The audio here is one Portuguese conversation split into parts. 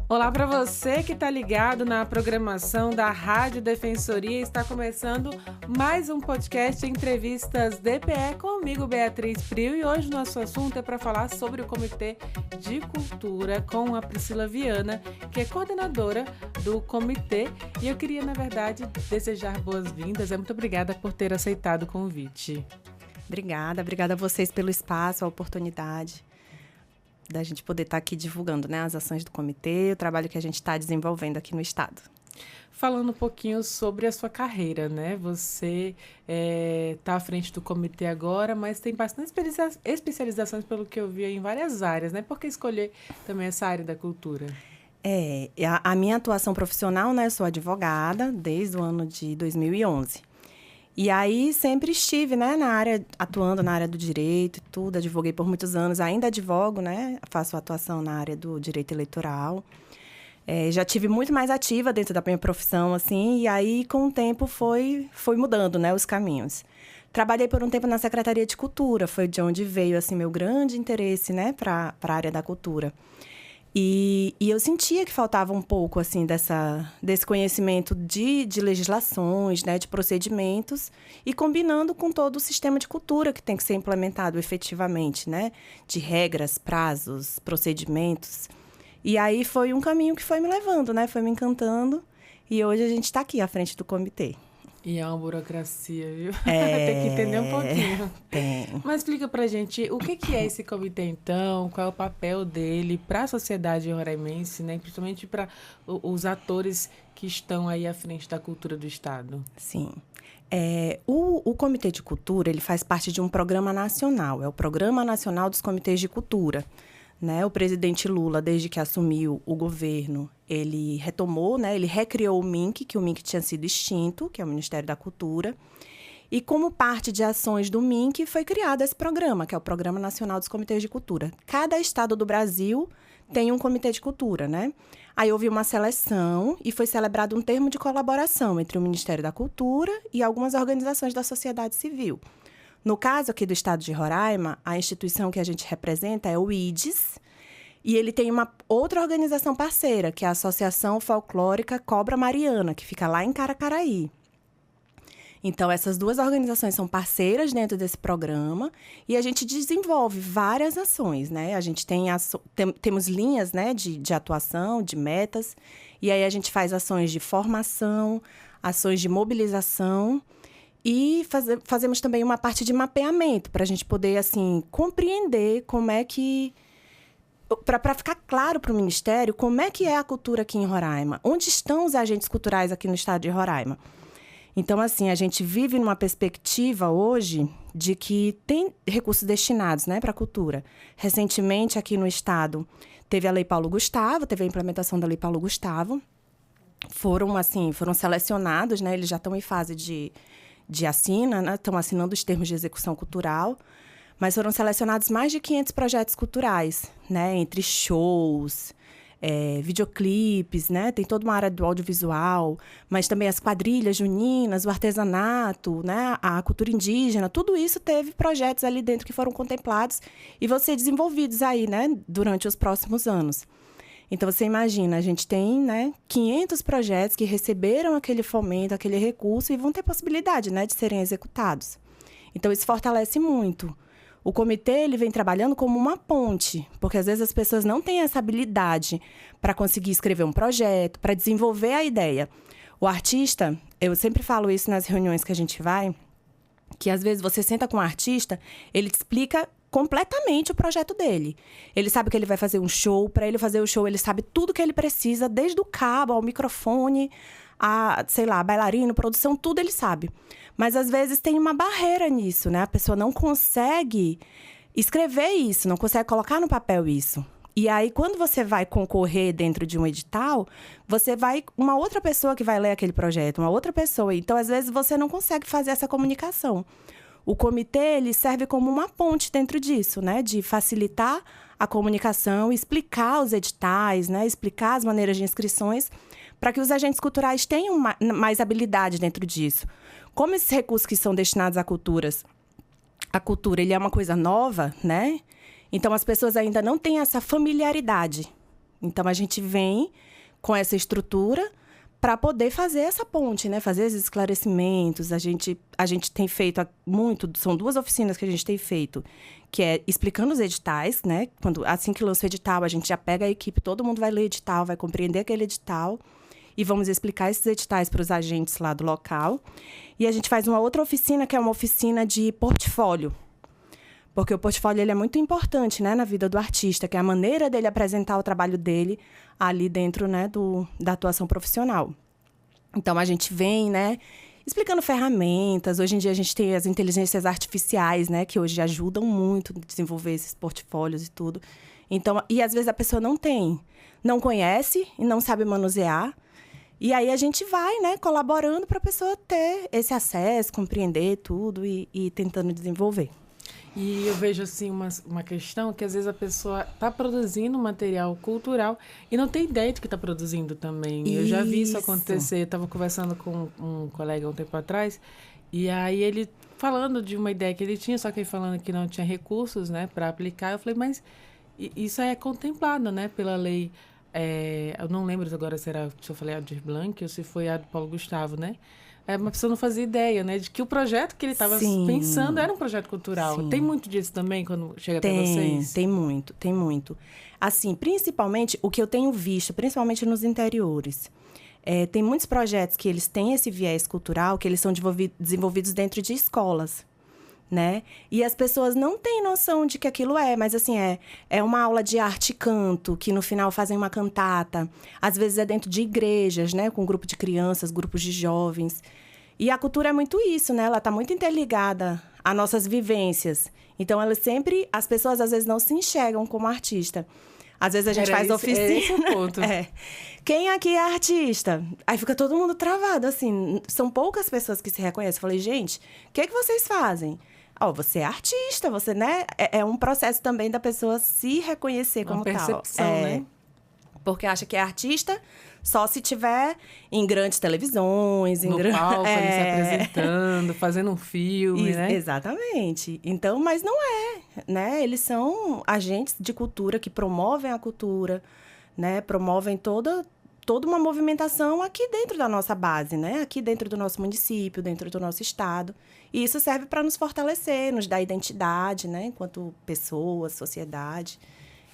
Olá para você que está ligado na programação da Rádio Defensoria. Está começando mais um podcast Entrevistas DPE comigo, Beatriz Prio. E hoje o nosso assunto é para falar sobre o Comitê de Cultura com a Priscila Viana, que é coordenadora do comitê. E eu queria, na verdade, desejar boas-vindas. Muito obrigada por ter aceitado o convite. Obrigada a vocês pelo espaço, a oportunidade da gente poder estar aqui divulgando, né, as ações do comitê, o trabalho que a gente está desenvolvendo aqui no estado. Falando um pouquinho sobre a sua carreira, né? Você está à frente do comitê agora, mas tem bastante especializações, pelo que eu vi, em várias áreas, né? Por que escolher também essa área da cultura? A minha atuação profissional, né? Eu sou advogada desde o ano de 2011. E aí, sempre estive, né, atuando na área do direito e tudo. Advoguei por muitos anos, ainda advogo, né? Faço atuação na área do direito eleitoral. Já tive muito mais ativa dentro da minha profissão, assim. E aí, com o tempo, foi mudando, né, os caminhos. Trabalhei por um tempo na Secretaria de Cultura. Foi de onde veio, assim, meu grande interesse, né, para a área da cultura. E eu sentia que faltava um pouco, assim, desse conhecimento de legislações, né, de procedimentos, e combinando com todo o sistema de cultura que tem que ser implementado efetivamente, né, de regras, prazos, procedimentos. E aí foi um caminho que foi me levando, né, foi me encantando, e hoje a gente está aqui à frente do comitê. E é uma burocracia, viu? Tem que entender um pouquinho. Tem. Mas explica pra gente o que é esse comitê, então, qual é o papel dele para a sociedade roraimense, né? Principalmente para os atores que estão aí à frente da cultura do estado. Sim. O Comitê de Cultura, ele faz parte de um programa nacional, é o Programa Nacional dos Comitês de Cultura. Né? O presidente Lula, desde que assumiu o governo, ele retomou, né? Ele recriou o MINC, que o MINC tinha sido extinto, que é o Ministério da Cultura. E como parte de ações do MINC, foi criado esse programa, que é o Programa Nacional dos Comitês de Cultura. Cada estado do Brasil tem um comitê de cultura, né? Aí houve uma seleção e foi celebrado um termo de colaboração entre o Ministério da Cultura e algumas organizações da sociedade civil. No caso aqui do estado de Roraima, a instituição que a gente representa é o IDES, e ele tem uma outra organização parceira, que é a Associação Folclórica Cobra Mariana, que fica lá em Caracaraí. Então, essas duas organizações são parceiras dentro desse programa e a gente desenvolve várias ações, né? A gente temos linhas, né, de atuação, de metas, e aí a gente faz ações de formação, ações de mobilização. E fazemos também uma parte de mapeamento, para a gente poder, assim, compreender como é que... Para ficar claro para o Ministério como é que é a cultura aqui em Roraima. Onde estão os agentes culturais aqui no estado de Roraima? Então, assim, a gente vive numa perspectiva hoje de que tem recursos destinados, né, para a cultura. Recentemente, aqui no estado, teve a Lei Paulo Gustavo, teve a implementação da Lei Paulo Gustavo. Foram selecionados, né, eles já estão em fase de assina, né? Estão assinando os termos de execução cultural, mas foram selecionados mais de 500 projetos culturais, né? Entre shows, videoclipes, né? Tem toda uma área do audiovisual, mas também as quadrilhas juninas, o artesanato, né? A cultura indígena, tudo isso teve projetos ali dentro que foram contemplados e vão ser desenvolvidos aí, né? Durante os próximos anos. Então, você imagina, a gente tem, né, 500 projetos que receberam aquele fomento, aquele recurso e vão ter possibilidade, né, de serem executados. Então, isso fortalece muito. O comitê ele vem trabalhando como uma ponte, porque às vezes as pessoas não têm essa habilidade para conseguir escrever um projeto, para desenvolver a ideia. O artista, eu sempre falo isso nas reuniões que a gente vai, que às vezes você senta com um artista, ele te explica completamente o projeto dele. Ele sabe que ele vai fazer um show, para ele fazer o show, ele sabe tudo que ele precisa, desde o cabo ao microfone, a, sei lá, bailarino, produção, tudo ele sabe. Mas às vezes tem uma barreira nisso, né? A pessoa não consegue escrever isso, não consegue colocar no papel isso. E aí, quando você vai concorrer dentro de um edital, uma outra pessoa que vai ler aquele projeto, uma outra pessoa. Então, às vezes, você não consegue fazer essa comunicação. O comitê, ele serve como uma ponte dentro disso, né? De facilitar a comunicação, explicar os editais, né? Explicar as maneiras de inscrições, para que os agentes culturais tenham mais habilidade dentro disso. Como esses recursos que são destinados a cultura, ele é uma coisa nova, né? Então, as pessoas ainda não têm essa familiaridade Então, a gente vem com essa estrutura para poder fazer essa ponte, né? Fazer esses esclarecimentos. A gente tem feito muito, são 2 oficinas que a gente tem feito, que é explicando os editais, né? Assim que lança o edital, a gente já pega a equipe, todo mundo vai ler o edital, vai compreender aquele edital e vamos explicar esses editais para os agentes lá do local. E a gente faz uma outra oficina, que é uma oficina de portfólio. Porque o portfólio ele é muito importante, né, na vida do artista, que é a maneira dele apresentar o trabalho dele ali dentro, né, da atuação profissional. Então, a gente vem, né, explicando ferramentas. Hoje em dia, a gente tem as inteligências artificiais, né, que hoje ajudam muito a desenvolver esses portfólios e tudo. Então, e às vezes a pessoa não conhece e não sabe manusear. E aí, a gente vai, né, colaborando para a pessoa ter esse acesso, compreender tudo e tentando desenvolver. E eu vejo, assim, uma questão que, às vezes, a pessoa está produzindo material cultural e não tem ideia de que está produzindo também. Eu já vi isso acontecer. Eu estava conversando com um colega um tempo atrás, e aí ele falando de uma ideia que ele tinha, só que ele falando que não tinha recursos, né, para aplicar. Eu falei, mas isso é contemplado, né, pela lei. Eu não lembro agora se eu falei a Aldir Blanc ou se foi a do Paulo Gustavo, né? Uma pessoa não fazia ideia, né? De que o projeto que ele estava pensando era um projeto cultural. Sim. Tem muito disso também quando chega até vocês? Tem muito. Assim, principalmente, o que eu tenho visto, principalmente nos interiores, tem muitos projetos que eles têm esse viés cultural, que eles são desenvolvidos dentro de escolas, né? E as pessoas não têm noção de que aquilo mas assim, é uma aula de arte e canto, que no final fazem uma cantata. Às vezes é dentro de igrejas, né? Com um grupo de crianças, grupos de jovens. E a cultura é muito isso, né? Ela está muito interligada às nossas vivências. Então, as pessoas às vezes não se enxergam como artista. Às vezes a gente faz oficina. Esse é o ponto. Quem aqui é artista? Aí fica todo mundo travado, assim. São poucas pessoas que se reconhecem. Eu falei, gente, o que vocês fazem? Você é artista, você, né? É um processo também da pessoa se reconhecer como tal. Uma percepção, né? Porque acha que é artista só se tiver em grandes televisões, no palco, ali se apresentando, fazendo um filme, né? Exatamente. Então, mas não né? Eles são agentes de cultura que promovem a cultura, né? Promovem toda uma movimentação aqui dentro da nossa base, né? Aqui dentro do nosso município, dentro do nosso estado. E isso serve para nos fortalecer, nos dar identidade, né? Enquanto pessoas, sociedade.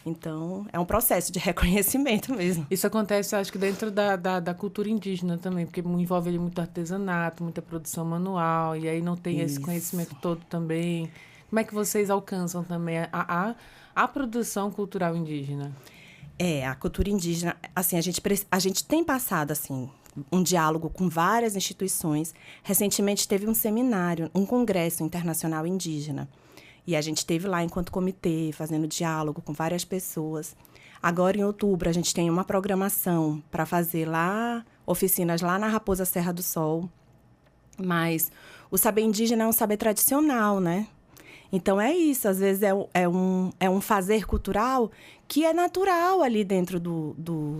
Então, é um processo de reconhecimento mesmo. Isso acontece, eu acho que dentro da cultura indígena também, porque envolve ali muito artesanato, muita produção manual, e aí não tem esse conhecimento todo também. Como é que vocês alcançam também a produção cultural indígena? A cultura indígena, assim, a gente tem passado, assim, um diálogo com várias instituições. Recentemente teve um seminário, um congresso internacional indígena. E a gente esteve lá enquanto comitê, fazendo diálogo com várias pessoas. Agora, em outubro, a gente tem uma programação para fazer oficinas lá na Raposa Serra do Sol. Mas o saber indígena é um saber tradicional, né? Então, é isso. Às vezes, é um fazer cultural que é natural ali dentro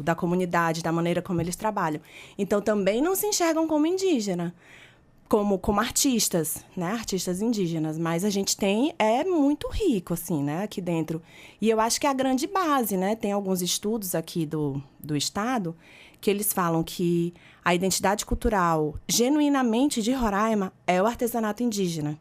da comunidade, da maneira como eles trabalham. Então, também não se enxergam como indígena. Como artistas, né? Artistas indígenas. Mas a gente é muito rico, assim, né? Aqui dentro. E eu acho que é a grande base, né? Tem alguns estudos aqui do estado que eles falam que a identidade cultural, genuinamente, de Roraima é o artesanato indígena,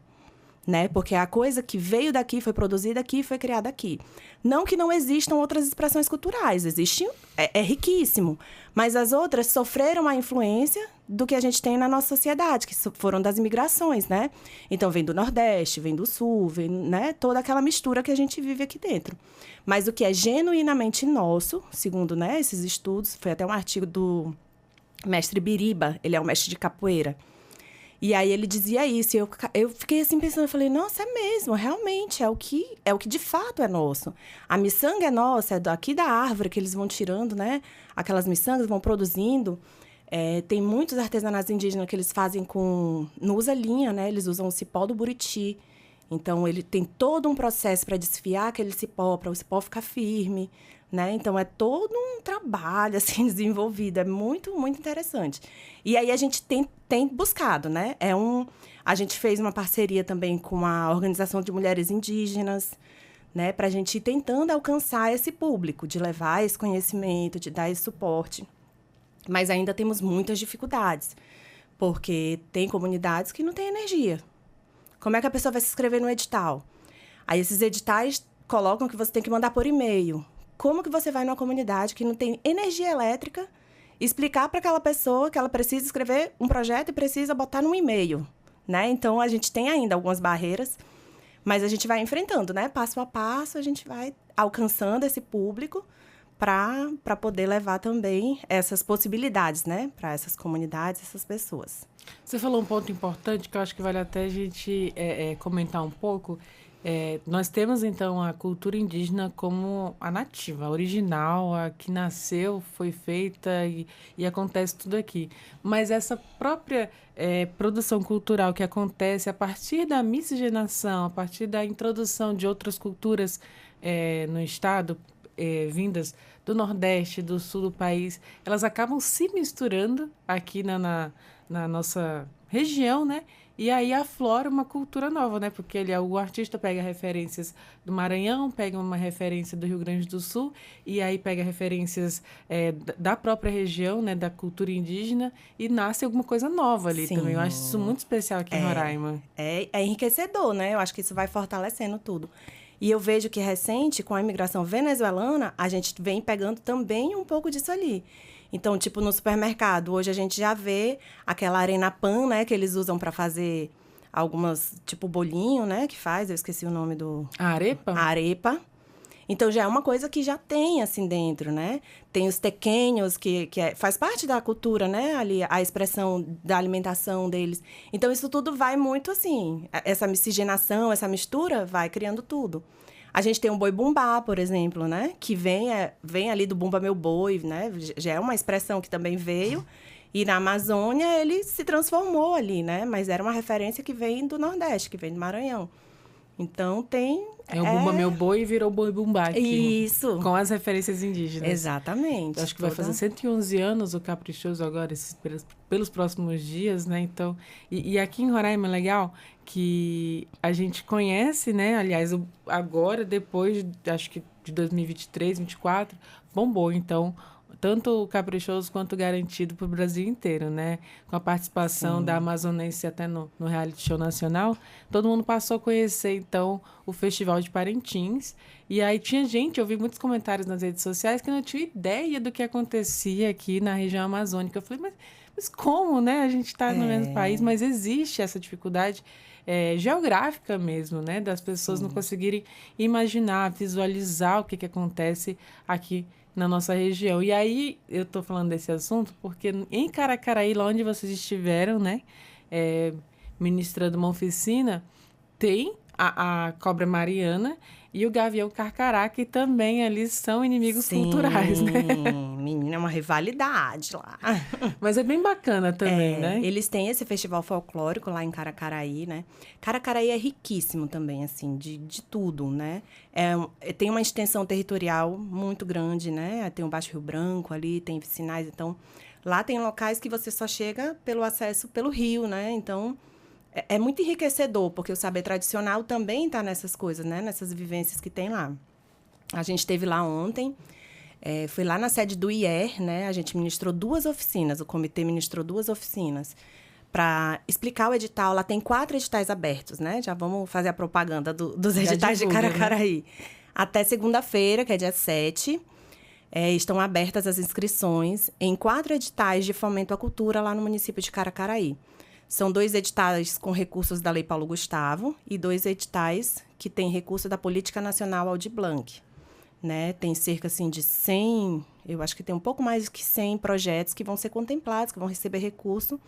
né? Porque a coisa que veio daqui, foi produzida aqui, foi criada aqui. Não que não existam outras expressões culturais. Existe, é riquíssimo. Mas as outras sofreram a influência do que a gente tem na nossa sociedade, que foram das imigrações, né? Então, vem do Nordeste, vem do Sul, vem, né? Toda aquela mistura que a gente vive aqui dentro. Mas o que é genuinamente nosso, segundo, né, esses estudos, foi até um artigo do mestre Biriba, ele é um mestre de capoeira. E aí ele dizia isso, e eu fiquei assim pensando, eu falei, nossa, é mesmo, realmente, é o que de fato é nosso. A miçanga é nossa, é daqui da árvore que eles vão tirando, né? Aquelas miçangas vão produzindo. Tem muitos artesanatos indígenas que eles fazem não usa linha, né? Eles usam o cipó do Buriti. Então, ele tem todo um processo para desfiar aquele cipó, para o cipó ficar firme, né? Então, é todo um trabalho, assim, desenvolvido. É muito, muito interessante. E aí, a gente tem buscado, né? A gente fez uma parceria também com a Organização de Mulheres Indígenas, né? Para a gente ir tentando alcançar esse público, de levar esse conhecimento, de dar esse suporte. Mas ainda temos muitas dificuldades, porque tem comunidades que não têm energia. Como é que a pessoa vai se inscrever no edital? Aí esses editais colocam que você tem que mandar por e-mail. Como que você vai numa comunidade que não tem energia elétrica explicar para aquela pessoa que ela precisa escrever um projeto e precisa botar num e-mail, né? Então, a gente tem ainda algumas barreiras, mas a gente vai enfrentando, né? Passo a passo, a gente vai alcançando esse público para poder levar também essas possibilidades, né? Para essas comunidades, essas pessoas. Você falou um ponto importante que eu acho que vale até a gente comentar um pouco. Nós temos, então, a cultura indígena como a nativa, a original, a que nasceu, foi feita e acontece tudo aqui. Mas essa própria produção cultural que acontece a partir da miscigenação, a partir da introdução de outras culturas no Estado, vindas do Nordeste, do Sul do país, elas acabam se misturando aqui na nossa região, né? E aí aflora uma cultura nova, né? Porque o artista pega referências do Maranhão, pega uma referência do Rio Grande do Sul, e aí pega referências da própria região, né? Da cultura indígena, e nasce alguma coisa nova ali. Sim. Também. Eu acho isso muito especial aqui em Roraima. É enriquecedor, né? Eu acho que isso vai fortalecendo tudo. E eu vejo que recente, com a imigração venezuelana, a gente vem pegando também um pouco disso ali. Então, tipo, no supermercado, hoje a gente já vê aquela arena pan, né? Que eles usam para fazer algumas, tipo, bolinho, né? Que faz, eu esqueci o nome do... A arepa? A arepa. Então, já é uma coisa que já tem, assim, dentro, né? Tem os tequeños, que faz parte da cultura, né? Ali, a expressão da alimentação deles. Então, isso tudo vai muito, assim... Essa miscigenação, essa mistura, vai criando tudo. A gente tem o boi bumbá, por exemplo, né? Que vem ali do Bumba Meu Boi, né? Já é uma expressão que também veio. E na Amazônia, ele se transformou ali, né? Mas era uma referência que vem do Nordeste, que vem do Maranhão. Então, tem... o Bumba Meu Boi e virou Boi Bumbá aqui. Isso. Com as referências indígenas. Exatamente. Acho que vai fazer 111 anos o Caprichoso agora, pelos próximos dias, né? Então, e aqui em Roraima é legal que a gente conhece, né? Aliás, agora, depois, acho que de 2023, 2024, bombou. Então, tanto o Caprichoso quanto o Garantido para o Brasil inteiro, né? Com a participação da Amazonense até no reality show nacional, todo mundo passou a conhecer, então, o Festival de Parintins. E aí tinha gente, eu vi muitos comentários nas redes sociais que não tinha ideia do que acontecia aqui na região amazônica. Eu falei, mas como, né? A gente está no mesmo país, mas existe essa dificuldade geográfica mesmo, né? Das pessoas não conseguirem imaginar, visualizar o que acontece aqui na nossa região. E aí, eu estou falando desse assunto porque em Caracaraí, lá onde vocês estiveram, né, ministrando uma oficina, tem a cobra mariana e o gavião carcará, que também ali são inimigos culturais, né? Menina, é uma rivalidade lá. Mas é bem bacana também, né? Eles têm esse festival folclórico lá em Caracaraí, né? Caracaraí é riquíssimo também, assim, de tudo, né? Tem uma extensão territorial muito grande, né? Tem o Baixo Rio Branco ali, tem vicinais, então... Lá tem locais que você só chega pelo acesso pelo rio, né? Então... É muito enriquecedor, porque o saber tradicional também está nessas coisas, né? Nessas vivências que tem lá. A gente esteve lá ontem, foi lá na sede do IER, né? A gente ministrou 2 oficinas, o comitê ministrou 2 oficinas para explicar o edital. Lá tem 4 editais abertos, né? Já vamos fazer a propaganda dos editais de Caracaraí. Né? Até segunda-feira, que é dia 7, estão abertas as inscrições em 4 editais de fomento à cultura lá no município de Caracaraí. São 2 editais com recursos da Lei Paulo Gustavo e 2 editais que têm recurso da Política Nacional Aldir Blanc. Né? Tem cerca assim, de 100, eu acho que tem um pouco mais que 100 projetos que vão ser contemplados, que vão receber recurso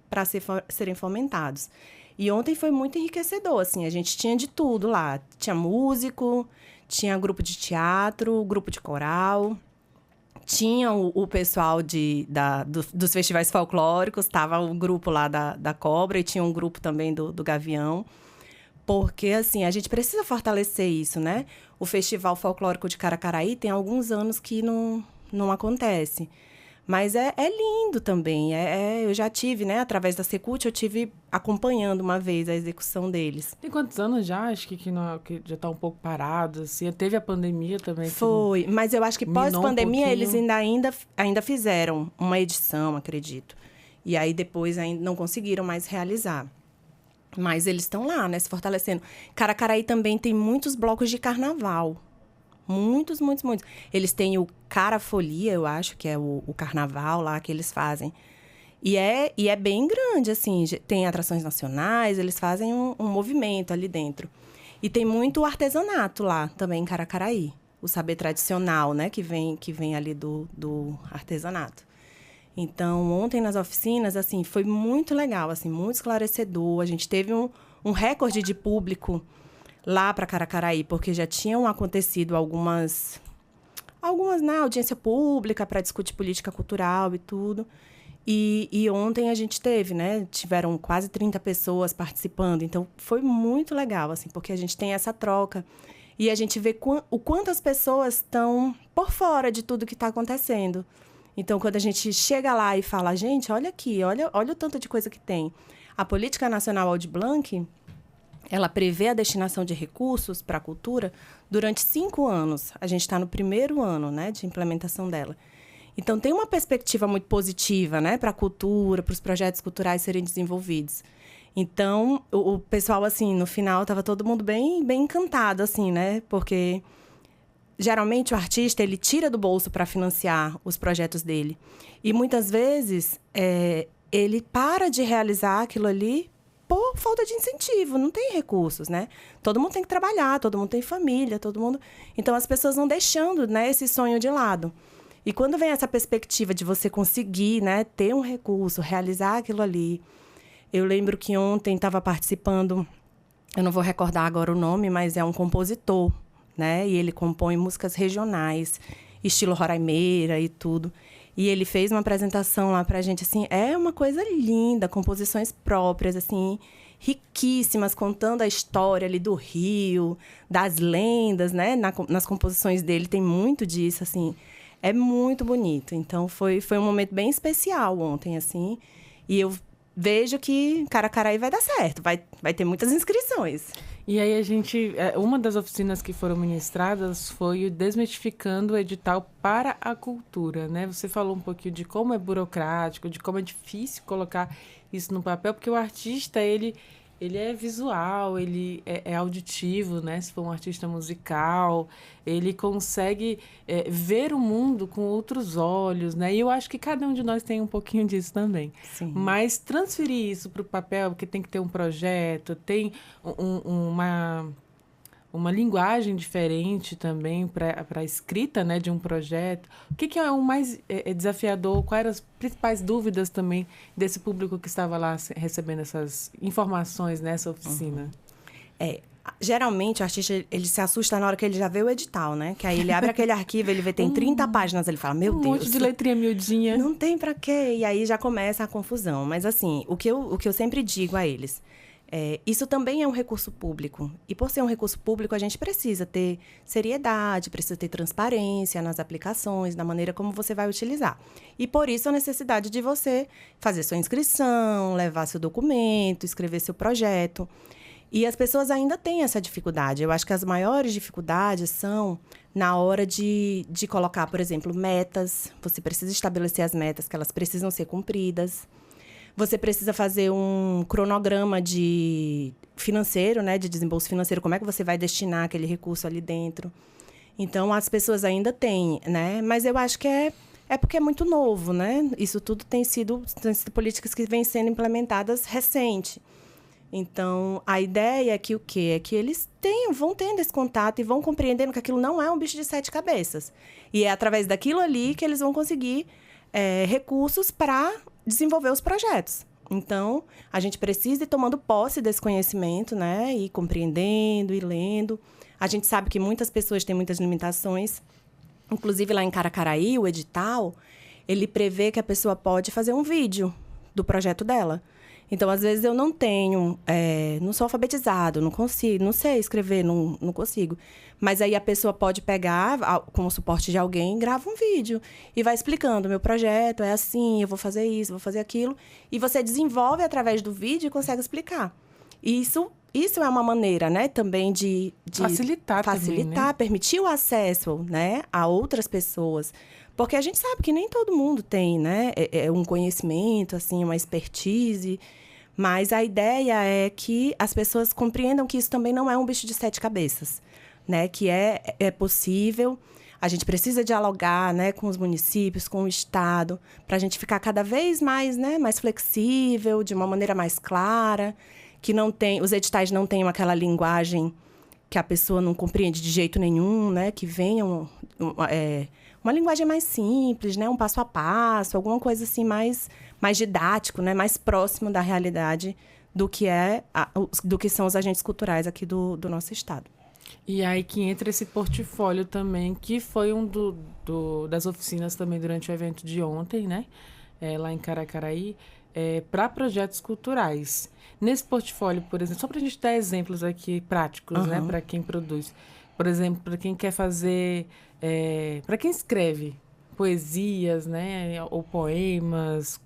para serem fomentados. E ontem foi muito enriquecedor, assim, a gente tinha de tudo lá. Tinha músico, tinha grupo de teatro, grupo de coral... Tinha o pessoal dos festivais folclóricos, estava o grupo lá da Cobra e tinha um grupo também do Gavião. Porque, assim, a gente precisa fortalecer isso, né? O Festival Folclórico de Caracaraí tem alguns anos que não acontece. Mas é lindo também. Eu já tive, né? Através da Secult, eu tive acompanhando uma vez a execução deles. Tem quantos anos já? Acho que já está um pouco parado, assim. Teve a pandemia também. Foi, mas eu acho que pós-pandemia eles ainda fizeram uma edição, acredito. E aí depois ainda não conseguiram mais realizar. Mas eles estão lá, né? Se fortalecendo. Caracaraí também tem muitos blocos de carnaval. Muitos, muitos, muitos. Eles têm o Carafolia, eu acho, que é o carnaval lá que eles fazem. E é bem grande, assim. Tem atrações nacionais, eles fazem um movimento ali dentro. E tem muito artesanato lá também em Caracaraí. O saber tradicional, né? Que vem ali do artesanato. Então, ontem nas oficinas, assim, foi muito legal, assim, muito esclarecedor. A gente teve um recorde de público lá para Caracaraí, porque já tinham acontecido algumas na audiência pública para discutir política cultural e tudo. E ontem a gente teve, né? Tiveram quase 30 pessoas participando. Então, foi muito legal, assim, porque a gente tem essa troca. E a gente vê o quanto as pessoas estão por fora de tudo que está acontecendo. Então, quando a gente chega lá e fala, gente, olha aqui, olha o tanto de coisa que tem. A Política Nacional Aldir Blanc, ela prevê a destinação de recursos para a cultura durante 5 anos. A gente está no primeiro ano, né, de implementação dela. Então, tem uma perspectiva muito positiva, né, para a cultura, para os projetos culturais serem desenvolvidos. Então, o pessoal, assim, no final, estava todo mundo bem, bem encantado, assim, né, porque geralmente o artista, ele tira do bolso para financiar os projetos dele. E muitas vezes, ele para de realizar aquilo ali por falta de incentivo, não tem recursos, né? Todo mundo tem que trabalhar, todo mundo tem família, todo mundo... Então, as pessoas vão deixando, né, esse sonho de lado. E quando vem essa perspectiva de você conseguir, né, ter um recurso, realizar aquilo ali... Eu lembro que ontem estava participando, eu não vou recordar agora o nome, mas é um compositor, né? E ele compõe músicas regionais, estilo Roraimeira e tudo. E ele fez uma apresentação lá pra gente, assim, é uma coisa linda, composições próprias, assim, riquíssimas, contando a história ali do Rio, das lendas, né? Nas composições dele tem muito disso, assim, é muito bonito. Então, foi um momento bem especial ontem, assim, e eu vejo que Caracaraí vai dar certo, vai ter muitas inscrições. E aí uma das oficinas que foram ministradas foi o Desmistificando o Edital para a Cultura, né? Você falou um pouquinho de como é burocrático, de como é difícil colocar isso no papel, porque o artista, ele é visual, ele é auditivo, né? Se for um artista musical, ele consegue ver o mundo com outros olhos, né? E eu acho que cada um de nós tem um pouquinho disso também. Sim. Mas transferir isso para o papel, porque tem que ter um projeto, tem uma linguagem diferente também para a escrita, né, de um projeto. O que é o mais desafiador? Quais eram as principais dúvidas também desse público que estava lá recebendo essas informações nessa oficina? Geralmente, o artista, ele se assusta na hora que ele já vê o edital, né? Que aí ele abre aquele arquivo, ele vê tem 30 páginas, ele fala, meu Deus. Um monte de letrinha miudinha. Não tem pra quê? E aí já começa a confusão. Mas, assim, o que eu sempre digo a eles... isso também é um recurso público. E por ser um recurso público, a gente precisa ter seriedade, precisa ter transparência nas aplicações, na maneira como você vai utilizar. E por isso a necessidade de você fazer sua inscrição, levar seu documento, escrever seu projeto. E as pessoas ainda têm essa dificuldade. Eu acho que as maiores dificuldades são na hora de colocar, por exemplo, metas. Você precisa estabelecer as metas, que elas precisam ser cumpridas. Você precisa fazer um cronograma financeiro, né, de desembolso financeiro, como é que você vai destinar aquele recurso ali dentro. Então, as pessoas ainda têm, né? Mas eu acho que é porque é muito novo, né? Isso tudo tem sido políticas que vêm sendo implementadas recente. Então, a ideia é que o quê? É que eles vão tendo esse contato e vão compreendendo que aquilo não é um bicho de 7 cabeças. E é através daquilo ali que eles vão conseguir recursos para desenvolver os projetos. Então, a gente precisa ir tomando posse desse conhecimento, né? E compreendendo, e lendo. A gente sabe que muitas pessoas têm muitas limitações. Inclusive, lá em Caracaraí, o edital, ele prevê que a pessoa pode fazer um vídeo do projeto dela. Então, às vezes, eu não tenho, não sou alfabetizado, não consigo, não sei escrever, não consigo. Mas aí a pessoa pode pegar, com o suporte de alguém, grava um vídeo e vai explicando, meu projeto é assim, eu vou fazer isso, vou fazer aquilo. E você desenvolve através do vídeo e consegue explicar. E isso é uma maneira, né, também de facilitar também, né? Permitir o acesso, né, a outras pessoas. Porque a gente sabe que nem todo mundo tem, né, um conhecimento, assim, uma expertise. Mas a ideia é que as pessoas compreendam que isso também não é um bicho de 7 cabeças, né? Que é possível. A gente precisa dialogar, né, com os municípios, com o Estado, para a gente ficar cada vez mais, né, mais flexível, de uma maneira mais clara, que não tem, os editais não tenham aquela linguagem que a pessoa não compreende de jeito nenhum, né? Que venham uma linguagem mais simples, né? Um passo a passo, alguma coisa assim mais didático, né? Mais próximo da realidade do que são os agentes culturais aqui do nosso estado. E aí que entra esse portfólio também, que foi um das oficinas também durante o evento de ontem, né? Lá em Caracaraí, para projetos culturais. Nesse portfólio, por exemplo, só para a gente dar exemplos aqui práticos, né? Para quem produz. Por exemplo, para quem quer fazer... para quem escreve poesias, né? Ou poemas,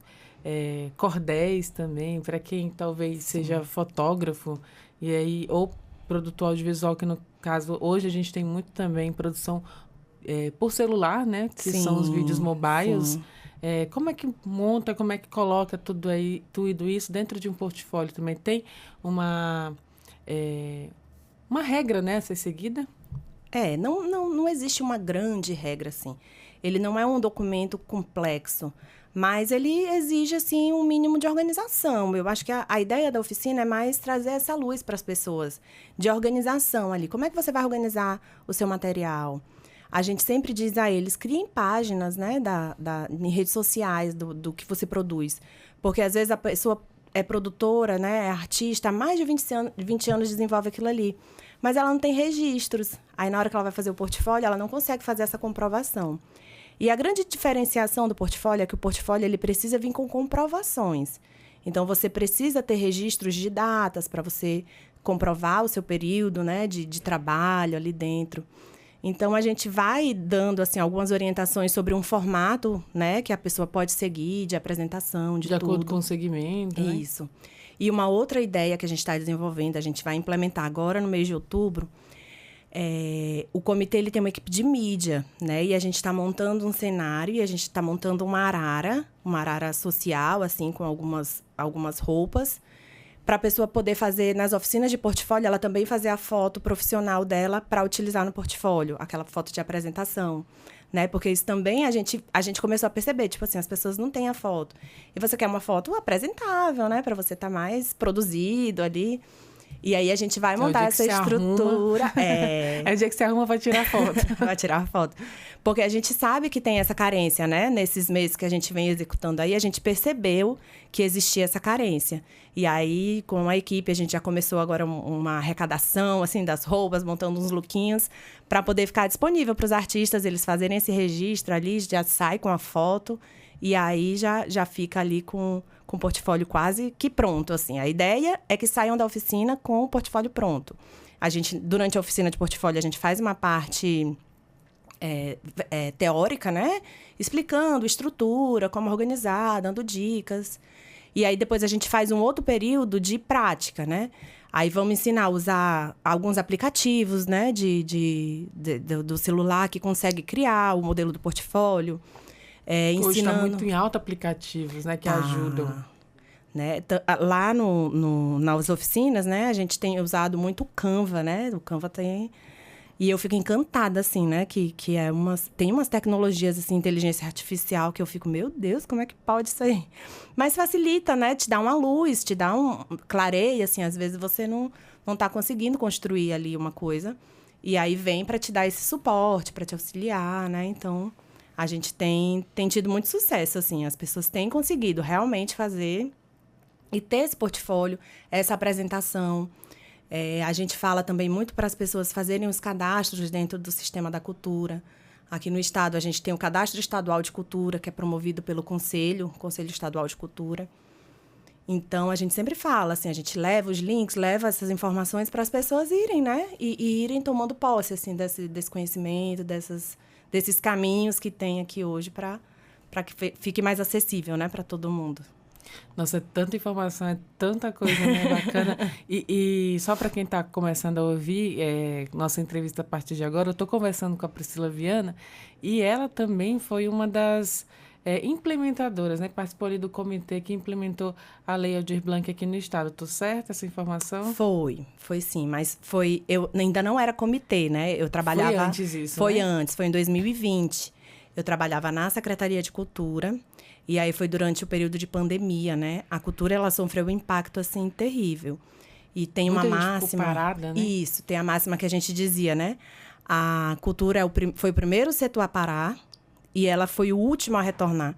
cordéis também, para quem talvez seja fotógrafo, e aí, ou produtor audiovisual, que no caso, hoje a gente tem muito também produção por celular, né? Que são os vídeos mobiles. Sim. Como é que monta, como é que coloca tudo isso dentro de um portfólio também? Tem uma regra, né, a ser seguida? Não existe uma grande regra, assim. Ele não é um documento complexo, mas ele exige, assim, um mínimo de organização. Eu acho que a ideia da oficina é mais trazer essa luz para as pessoas, de organização ali. Como é que você vai organizar o seu material? A gente sempre diz a eles, criem páginas, né, em redes sociais do que você produz. Porque, às vezes, a pessoa é produtora, né, é artista, há mais de 20 anos desenvolve aquilo ali. Mas ela não tem registros. Aí, na hora que ela vai fazer o portfólio, ela não consegue fazer essa comprovação. E a grande diferenciação do portfólio é que o portfólio ele precisa vir com comprovações. Então, você precisa ter registros de datas para você comprovar o seu período, né, de trabalho ali dentro. Então, a gente vai dando, assim, algumas orientações sobre um formato, né, que a pessoa pode seguir, de apresentação, de tudo. De acordo com o segmento, né? Isso. E uma outra ideia que a gente está desenvolvendo, a gente vai implementar agora no mês de outubro, o comitê ele tem uma equipe de mídia, né? E a gente está montando um cenário e a gente está montando uma arara social, assim, com algumas roupas, para a pessoa poder fazer, nas oficinas de portfólio, ela também fazer a foto profissional dela para utilizar no portfólio, aquela foto de apresentação, né? Porque isso também a gente começou a perceber, tipo assim, as pessoas não têm a foto. E você quer uma foto apresentável, né? Para você estar mais produzido ali. E aí a gente vai montar essa estrutura. É o dia que você arruma para tirar foto. Vai tirar a foto. Porque a gente sabe que tem essa carência, né? Nesses meses que a gente vem executando aí, a gente percebeu que existia essa carência. E aí, com a equipe, a gente já começou agora uma arrecadação, assim, das roupas, montando uns lookinhos, para poder ficar disponível para os artistas, eles fazerem esse registro ali, já sai com a foto, e aí já fica ali com o portfólio quase que pronto, assim. A ideia é que saiam da oficina com o portfólio pronto. A gente, durante a oficina de portfólio, a gente faz uma parte teórica, né? Explicando estrutura, como organizar, dando dicas. E aí, depois, a gente faz um outro período de prática, né? Aí, vamos ensinar a usar alguns aplicativos, né? Do celular que consegue criar o modelo do portfólio. Hoje está muito em alta aplicativos, né? Que ajudam. Né? Lá nas oficinas, né? A gente tem usado muito o Canva, né? O Canva tem... E eu fico encantada, assim, né? Que tem umas tecnologias, assim, inteligência artificial, que eu fico, meu Deus, como é que pode isso aí? Mas facilita, né? Te dá uma luz, te dá clareia, assim. Às vezes você não tá conseguindo construir ali uma coisa. E aí vem para te dar esse suporte, para te auxiliar, né? Então, a gente tem tido muito sucesso, assim. As pessoas têm conseguido realmente fazer e ter esse portfólio, essa apresentação. A gente fala também muito para as pessoas fazerem os cadastros dentro do sistema da cultura. Aqui no estado, a gente tem o Cadastro Estadual de Cultura, que é promovido pelo Conselho Estadual de Cultura. Então, a gente sempre fala, assim, a gente leva os links, leva essas informações para as pessoas irem, né? E irem tomando posse, assim, desse conhecimento, desses caminhos que tem aqui hoje para que fique mais acessível, né, para todo mundo. Nossa, é tanta informação, é tanta coisa, né, bacana. E só para quem está começando a ouvir nossa entrevista a partir de agora, eu estou conversando com a Priscila Viana e ela também foi uma das implementadoras, né? Participou ali do comitê que implementou a Lei Aldir Blanc aqui no estado. Estou certa essa informação? Foi sim, mas eu ainda não era comitê, né? Eu trabalhava... Foi antes isso, Foi né? antes, foi em 2020. Eu trabalhava na Secretaria de Cultura e aí foi durante o período de pandemia, né? A cultura, ela sofreu um impacto, assim, terrível. E tem uma máxima... Ficou parada, né? Isso, tem a máxima que a gente dizia, né? A cultura foi o primeiro setor a parar e ela foi o último a retornar.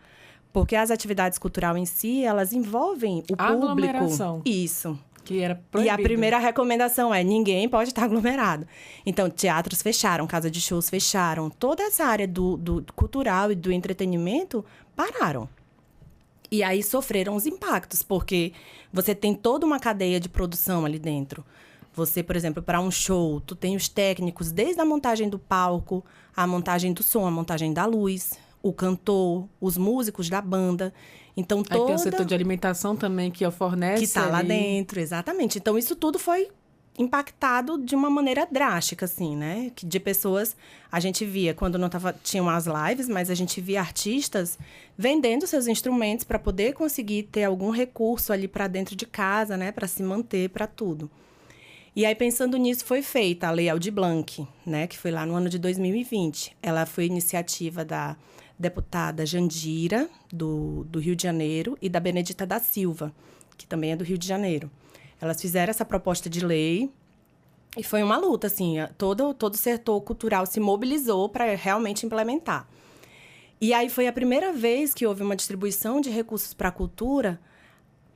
Porque as atividades culturais em si, elas envolvem o aglomeração. Público. Isso. Que era proibido. E a primeira recomendação é: ninguém pode estar aglomerado. Então, teatros fecharam, casa de shows fecharam. Toda essa área do cultural e do entretenimento pararam. E aí sofreram os impactos, porque você tem toda uma cadeia de produção ali dentro. Você, por exemplo, para um show, tu tem os técnicos, desde a montagem do palco, a montagem do som, a montagem da luz, o cantor, os músicos da banda. Então, Aí tem o setor de alimentação também, que fornece... Que está lá dentro, exatamente. Então, isso tudo foi impactado de uma maneira drástica, assim, né? Que de pessoas... A gente via, quando não tinham as lives, mas a gente via artistas vendendo seus instrumentos para poder conseguir ter algum recurso ali para dentro de casa, né? Para se manter, para tudo. E aí, pensando nisso, foi feita a Lei Aldir Blanc, né? Que foi lá no ano de 2020. Ela foi iniciativa da deputada Jandira, do Rio de Janeiro, e da Benedita da Silva, que também é do Rio de Janeiro. Elas fizeram essa proposta de lei e foi uma luta, assim, todo o setor cultural se mobilizou para realmente implementar. E aí foi a primeira vez que houve uma distribuição de recursos para a cultura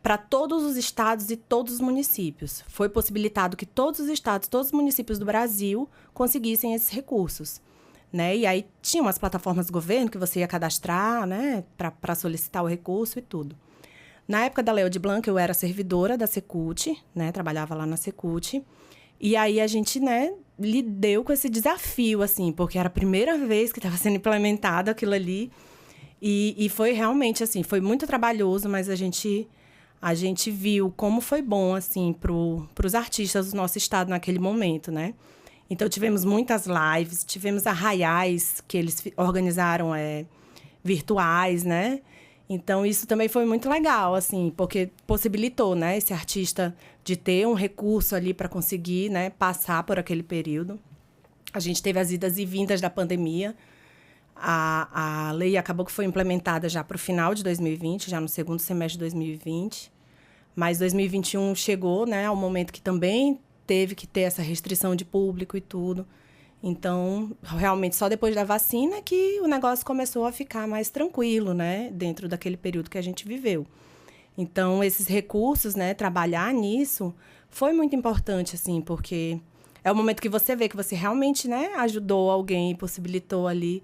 para todos os estados e todos os municípios. Foi possibilitado que todos os estados, todos os municípios do Brasil conseguissem esses recursos. Né? E aí tinha umas plataformas do governo que você ia cadastrar, né, para solicitar o recurso e tudo. Na época da Lei Aldir Blanc, eu era servidora da Secult, né, trabalhava lá na Secult. E aí a gente, né, lidou com esse desafio, assim, porque era a primeira vez que estava sendo implementado aquilo ali. E foi realmente, assim, foi muito trabalhoso, mas a gente viu como foi bom, assim, para os artistas do nosso estado naquele momento, né? Então, tivemos muitas lives, tivemos arraiais que eles organizaram virtuais, né? Então, isso também foi muito legal, assim, porque possibilitou, né, esse artista de ter um recurso ali para conseguir, né, passar por aquele período. A gente teve as idas e vindas da pandemia. A lei acabou que foi implementada já para o final de 2020, já no segundo semestre de 2020. Mas 2021 chegou, né, ao momento que também teve que ter essa restrição de público e tudo. Então, realmente, só depois da vacina que o negócio começou a ficar mais tranquilo, né? Dentro daquele período que a gente viveu. Então, esses recursos, né? Trabalhar nisso foi muito importante, assim, porque é o momento que você vê que você realmente, né? Ajudou alguém, possibilitou ali.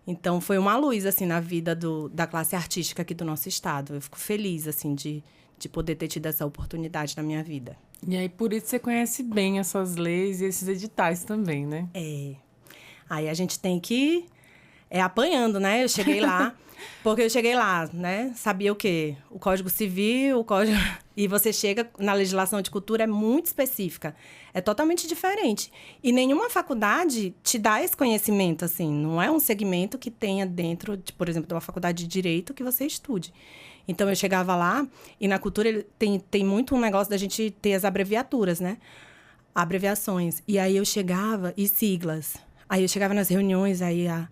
Então, foi uma luz, assim, na vida da classe artística aqui do nosso estado. Eu fico feliz, assim, de poder ter tido essa oportunidade na minha vida. E aí, por isso, você conhece bem essas leis e esses editais também, né? Aí a gente tem que ir apanhando, né? Eu cheguei lá, né? Sabia o quê? O Código Civil, o Código... E você chega na legislação de cultura, é muito específica. É totalmente diferente. E nenhuma faculdade te dá esse conhecimento, assim. Não é um segmento que tenha dentro, por exemplo, de uma faculdade de Direito que você estude. Então, eu chegava lá e na cultura tem muito um negócio da gente ter as abreviaturas, né? Abreviações. E aí eu chegava, e siglas. Aí eu chegava nas reuniões, aí a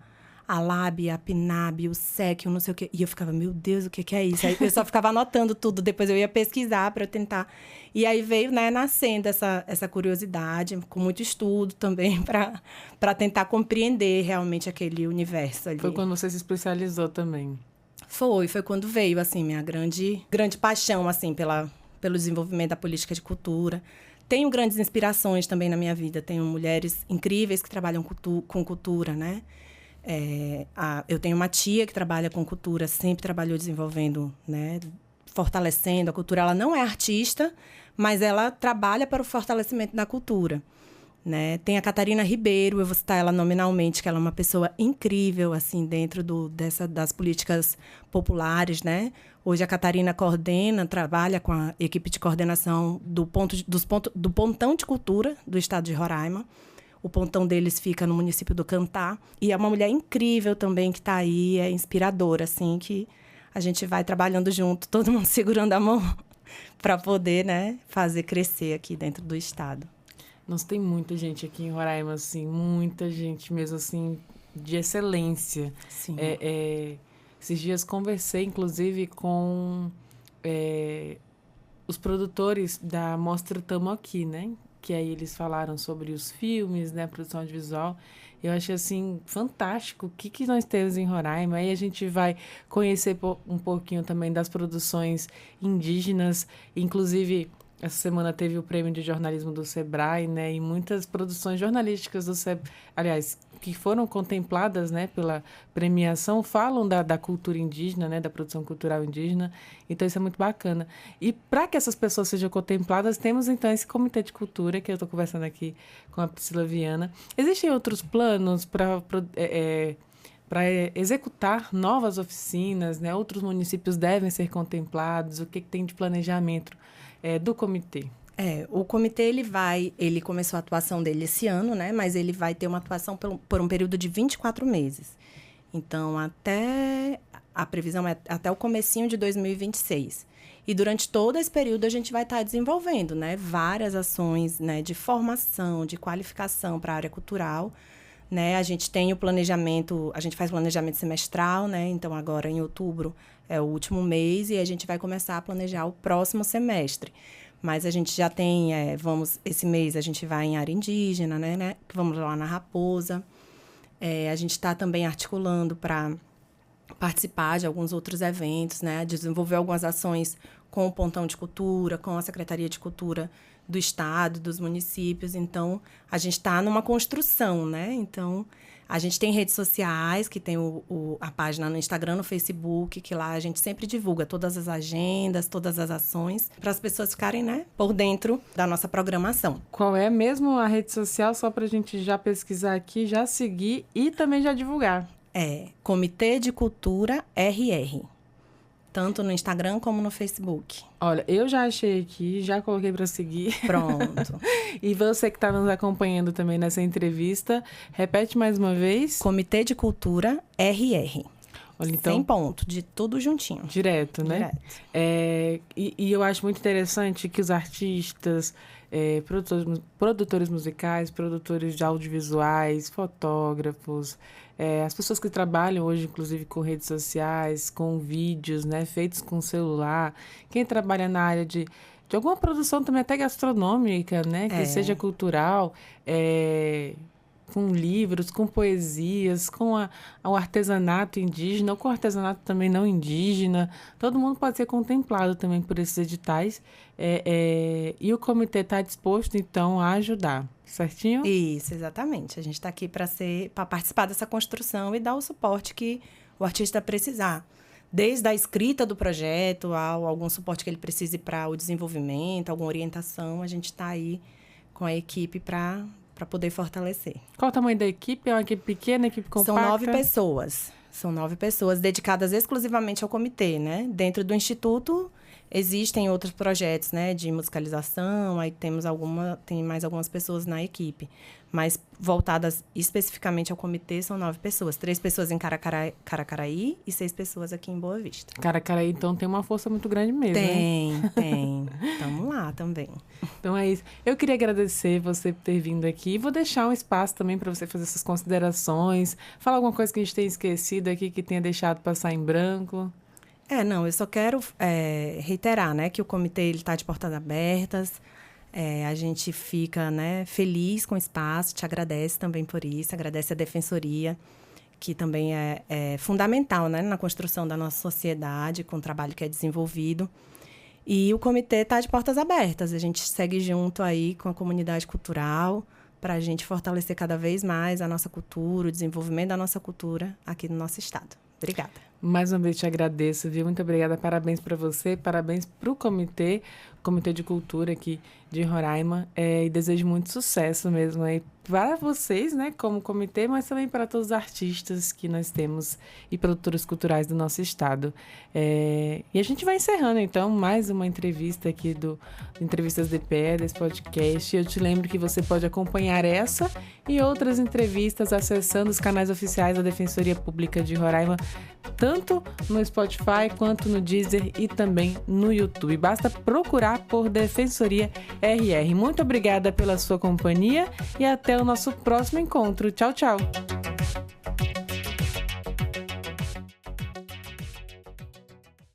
LAB, a PNAB, o SEC, o não sei o quê. E eu ficava, meu Deus, o que é isso? Aí eu só ficava anotando tudo, depois eu ia pesquisar para eu tentar. E aí veio, né, nascendo essa curiosidade, com muito estudo também, para tentar compreender realmente aquele universo ali. Foi quando você se especializou também? Foi quando veio, assim, minha grande paixão, assim, pelo desenvolvimento da política de cultura. Tenho grandes inspirações também na minha vida. Tenho mulheres incríveis que trabalham com cultura, né? Eu tenho uma tia que trabalha com cultura, sempre trabalhou desenvolvendo, né? fortalecendo a cultura. Ela não é artista, mas ela trabalha para o fortalecimento da cultura, né? Tem a Catarina Ribeiro, eu vou citar ela nominalmente, que ela é uma pessoa incrível, assim, dentro das políticas populares, né? Hoje a Catarina trabalha com a equipe de coordenação do Pontão de Cultura do estado de Roraima. O pontão deles fica no município do Cantá. E é uma mulher incrível também que está aí, é inspiradora, assim, que a gente vai trabalhando junto, todo mundo segurando a mão para poder, né, fazer crescer aqui dentro do estado. Nossa, tem muita gente aqui em Roraima, assim, muita gente mesmo, assim, de excelência. Sim. Esses dias conversei, inclusive, com os produtores da Mostra Tamo Aqui, né? Que aí eles falaram sobre os filmes, né? Produção audiovisual. Eu achei, assim, fantástico o que nós temos em Roraima. Aí a gente vai conhecer um pouquinho também das produções indígenas, inclusive... Essa semana teve o prêmio de jornalismo do Sebrae, né? E muitas produções jornalísticas do Sebrae, aliás, que foram contempladas, né, pela premiação, falam da cultura indígena, né, da produção cultural indígena. Então, isso é muito bacana. E para que essas pessoas sejam contempladas, temos, então, esse Comitê de Cultura, que eu estou conversando aqui com a Priscila Viana. Existem outros planos para executar novas oficinas, né? Outros municípios devem ser contemplados? O que tem de planejamento do comitê? O comitê, ele começou a atuação dele esse ano, né? Mas ele vai ter uma atuação por um período de 24 meses. Então, a previsão é até o comecinho de 2026. E durante todo esse período a gente vai estar desenvolvendo, né, várias ações, né, de formação, de qualificação para a área cultural, né? A gente tem o planejamento, a gente faz planejamento semestral, né? Então, agora em outubro é o último mês e a gente vai começar a planejar o próximo semestre. Mas a gente já tem, esse mês a gente vai em área indígena, né? Vamos lá na Raposa. A gente está também articulando para participar de alguns outros eventos, né? Desenvolver algumas ações com o Pontão de Cultura, com a Secretaria de Cultura do Estado, dos municípios. Então, a gente está numa construção, né? Então, a gente tem redes sociais, que tem a página no Instagram, no Facebook, que lá a gente sempre divulga todas as agendas, todas as ações, para as pessoas ficarem, né, por dentro da nossa programação. Qual é mesmo a rede social, só para a gente já pesquisar aqui, já seguir e também já divulgar? Comitê de Cultura RR. Tanto no Instagram como no Facebook. Olha, eu já achei aqui, já coloquei para seguir. Pronto. E você que está nos acompanhando também nessa entrevista, repete mais uma vez. Comitê de Cultura RR. Olha, então, 100 pontos, de tudo juntinho. Direto, né? Direto. E eu acho muito interessante que os artistas, produtores musicais, produtores de audiovisuais, fotógrafos, as pessoas que trabalham hoje, inclusive, com redes sociais, com vídeos, né, feitos com celular, quem trabalha na área de alguma produção também até gastronômica, né, que seja cultural, com livros, com poesias, com o artesanato indígena, ou com o artesanato também não indígena. Todo mundo pode ser contemplado também por esses editais. E o comitê está disposto, então, a ajudar. Certinho? Isso, exatamente. A gente está aqui para participar dessa construção e dar o suporte que o artista precisar. Desde a escrita do projeto, algum suporte que ele precise para o desenvolvimento, alguma orientação, a gente está aí com a equipe para poder fortalecer. Qual o tamanho da equipe? É uma equipe pequena, equipe compacta? São 9 pessoas. São 9 pessoas dedicadas exclusivamente ao comitê, né? Dentro do Instituto, existem outros projetos, né? De musicalização, aí tem mais algumas pessoas na equipe. Mas voltadas especificamente ao comitê, são 9 pessoas. 3 pessoas em Caracaraí e 6 pessoas aqui em Boa Vista. Caracaraí, então, tem uma força muito grande mesmo, Tem. Estamos lá também. Então é isso. Eu queria agradecer você por ter vindo aqui. Vou deixar um espaço também para você fazer essas considerações. Falar alguma coisa que a gente tenha esquecido aqui, que tenha deixado passar em branco. Eu só quero reiterar, né, que o comitê está de portas abertas. A gente fica, né, feliz com o espaço, te agradece também por isso, agradece a Defensoria, que também é fundamental, né, na construção da nossa sociedade, com o trabalho que é desenvolvido. E o comitê está de portas abertas, a gente segue junto aí com a comunidade cultural para a gente fortalecer cada vez mais a nossa cultura, o desenvolvimento da nossa cultura aqui no nosso estado. Obrigada. Mais uma vez te agradeço, viu? Muito obrigada, parabéns para você, parabéns para o Comitê de Cultura aqui de Roraima, e desejo muito sucesso mesmo aí para vocês, né, como comitê, mas também para todos os artistas que nós temos e produtores culturais do nosso estado. E a gente vai encerrando, então, mais uma entrevista aqui do Entrevistas DPE, desse podcast. Eu te lembro que você pode acompanhar essa e outras entrevistas acessando os canais oficiais da Defensoria Pública de Roraima, tanto no Spotify quanto no Deezer e também no YouTube. Basta procurar por Defensoria RR. Muito obrigada pela sua companhia e até o nosso próximo encontro. Tchau, tchau!